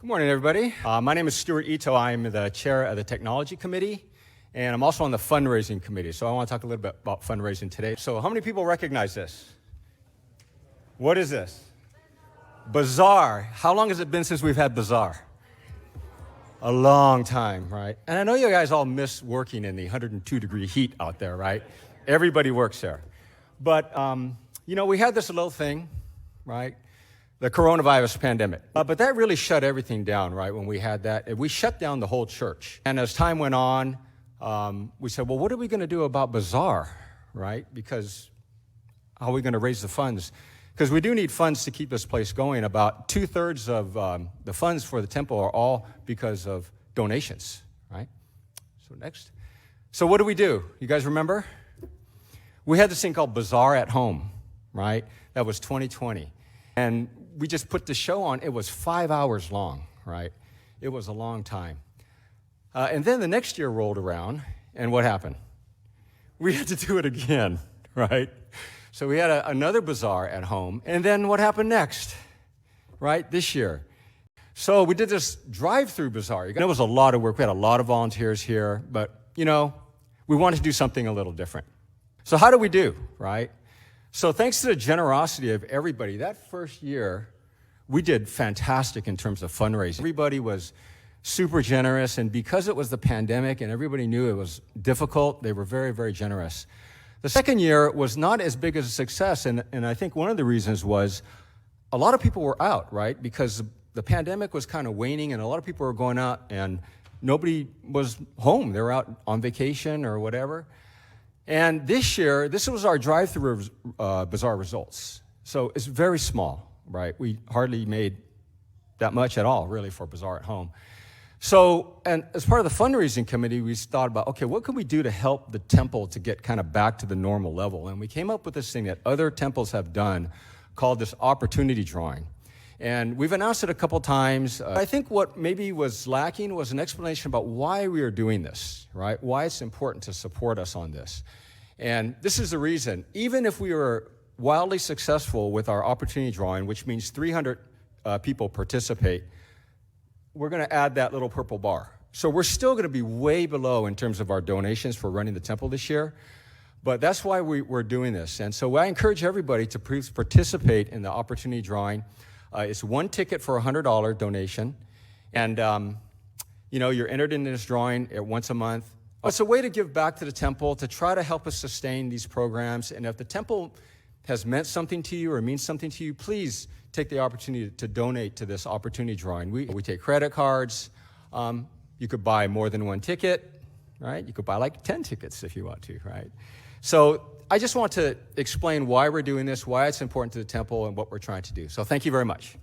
Good morning, everybody. My name is Stuart Ito. I'm the chair of the Technology Committee, and I'm also on the Fundraising Committee. So I want to talk a little bit about fundraising today. So how many people recognize this? What is this? Bazaar. How long has it been since we've had Bazaar? A long time, right? And I know you guys all miss working in the 102-degree heat out there, right? Everybody works there. But, we had this little thing, right? The coronavirus pandemic. But that really shut everything down, right, when we had that. We shut down the whole church. And as time went on, we said, well, what are we going to do about Bazaar, right? Because how are we going to raise the funds? Because we do need funds to keep this place going. About 2/3 of the funds for the temple are all because of donations, right? So next. So what do? You guys remember? We had this thing called Bazaar at Home, right? That was 2020. And we just put the show on. It was 5 hours long, right? It was a long time. And then the next year rolled around, and what happened? We had to do it again, right? So we had another Bazaar at Home. And then what happened next, right, this year? So we did this drive-through Bazaar. It was a lot of work. We had a lot of volunteers here. But, we wanted to do something a little different. So how do we do, right? So thanks to the generosity of everybody, that first year, we did fantastic in terms of fundraising. Everybody was super generous, and because it was the pandemic and everybody knew it was difficult, they were very, very generous. The second year was not as big as a success, and I think one of the reasons was a lot of people were out, right? Because the pandemic was kind of waning, and a lot of people were going out, and nobody was home. They were out on vacation or whatever. And this year, this was our drive-through Bazaar results. So it's very small, right? We hardly made that much at all, really, for Bazaar at Home. So, and as part of the fundraising committee, we thought about, okay, what can we do to help the temple to get kind of back to the normal level? And we came up with this thing that other temples have done called this opportunity drawing. And we've announced it a couple times. I think what maybe was lacking was an explanation about why we are doing this, right? Why it's important to support us on this. And this is the reason. Even if we were wildly successful with our opportunity drawing, which means 300 people participate, we're going to add that little purple bar. So we're still going to be way below in terms of our donations for running the temple this year. But that's why we're doing this. And so I encourage everybody to please participate in the opportunity drawing. It's one ticket for a $100 donation. And, you're entered in this drawing once a month. It's a way to give back to the temple, to try to help us sustain these programs. And if the temple has meant something to you or means something to you, please take the opportunity to donate to this opportunity drawing. We take credit cards. You could buy more than one ticket, right? You could buy like 10 tickets if you want to, right? So I just want to explain why we're doing this, why it's important to the temple, and what we're trying to do. So thank you very much.